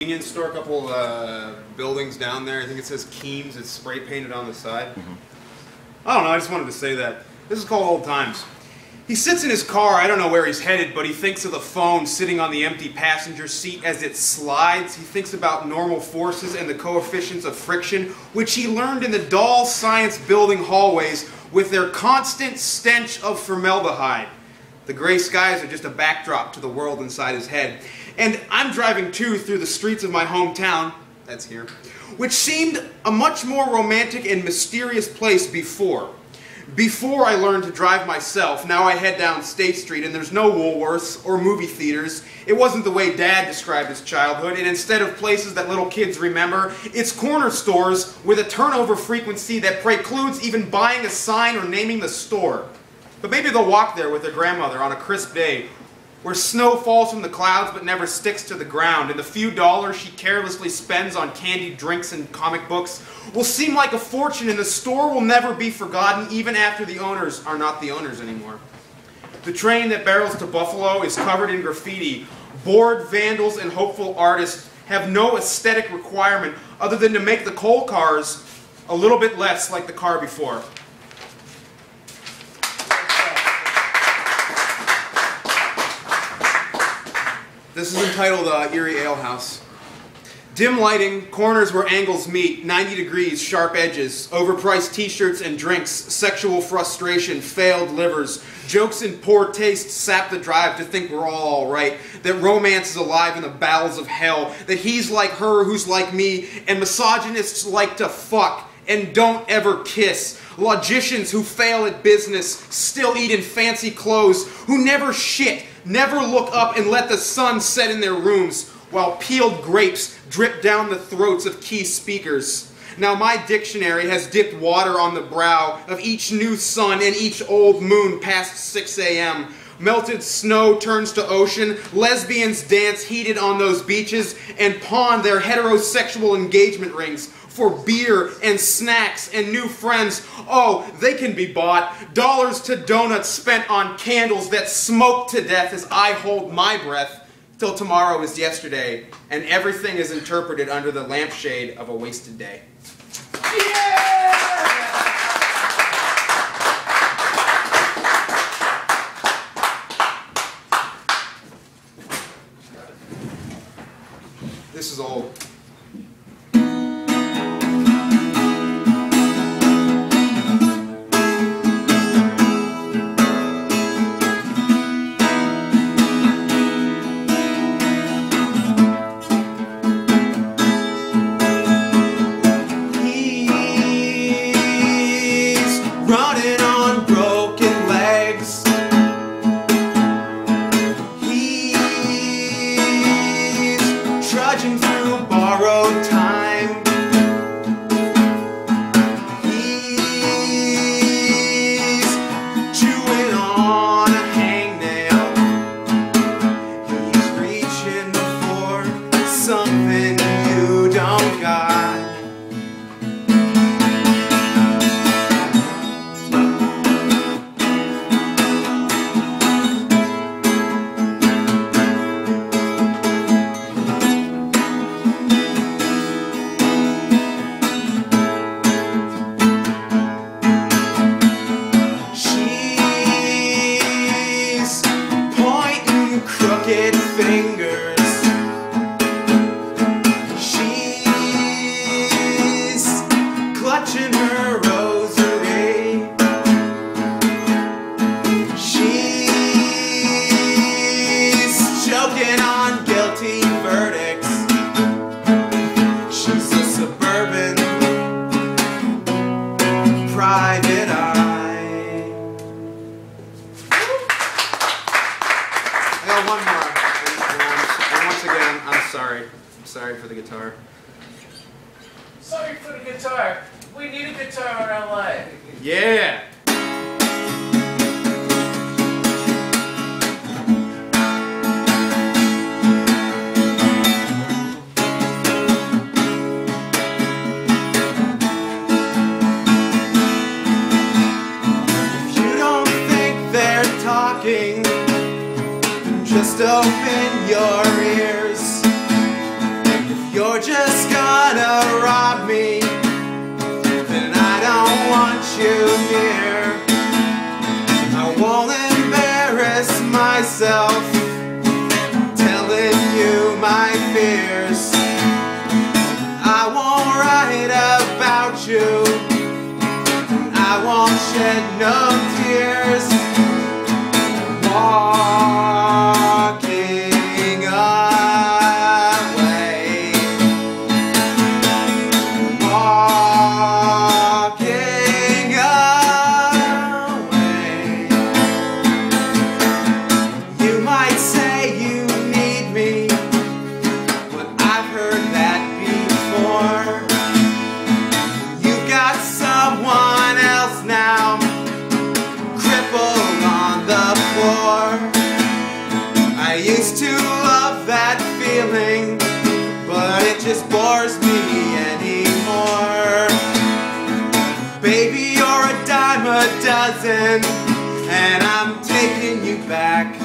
Convenience store, a couple buildings down there. I think it says Keams. It's spray painted on the side. I don't know, I just wanted to say that. This is called Old Times. He sits in his car, I don't know where he's headed, but he thinks of the phone sitting on the empty passenger seat as it slides. He thinks about normal forces and the coefficients of friction, which he learned in the dull science building hallways with their constant stench of formaldehyde. The gray skies are just a backdrop to the world inside his head. And I'm driving too through the streets of my hometown, that's here, which seemed a much more romantic and mysterious place before. Before I learned to drive myself, now I head down State Street and there's no Woolworths or movie theaters. It wasn't the way Dad described his childhood, and instead of places that little kids remember, it's corner stores with a turnover frequency that precludes even buying a sign or naming the store. But maybe they'll walk there with their grandmother on a crisp day, where snow falls from the clouds but never sticks to the ground, and the few dollars she carelessly spends on candied drinks and comic books will seem like a fortune, and the store will never be forgotten even after the owners are not the owners anymore. The train that barrels to Buffalo is covered in graffiti. Bored vandals and hopeful artists have no aesthetic requirement other than to make the coal cars a little bit less like the car before. This is entitled Erie Ale House. Dim lighting, corners where angles meet, 90 degrees, sharp edges, overpriced t-shirts and drinks, sexual frustration, failed livers, jokes in poor taste sap the drive to think we're all alright, that romance is alive in the bowels of hell, that he's like her who's like me, and misogynists like to fuck and don't ever kiss. Logicians who fail at business, still eat in fancy clothes, who never shit, never look up and let the sun set in their rooms, while peeled grapes drip down the throats of key speakers. Now my dictionary has dipped water on the brow of each new sun and each old moon past 6 a.m. Melted snow turns to ocean, lesbians dance heated on those beaches, and pawn their heterosexual engagement rings for beer and snacks and new friends. Oh, they can be bought. Dollars to donuts spent on candles that smoke to death as I hold my breath till tomorrow is yesterday, and everything is interpreted under the lampshade of a wasted day. Yeah! This is old. Running on broken legs. He's trudging through borrowed time. He's chewing on a hangnail. He's reaching for something you don't got. Crooked fingers. She's clutching her rosary. She's choking on guilty verdicts. She's a suburban private eye. One more. And once again, I'm sorry. I'm sorry for the guitar. Sorry for the guitar. We need a guitar in our life. Yeah! If you don't think they're talking, just open your ears. If You're just gonna rob me, and I don't want you near. I won't embarrass myself telling you my fears. I won't write about you, I won't shed no tears. Walking away, walking away. You might say you need me, but I've heard that before. You've got someone else now, crippled on the floor. I used to love that feeling, but it just bores me anymore. Baby, you're a dime a dozen, and I'm taking you back.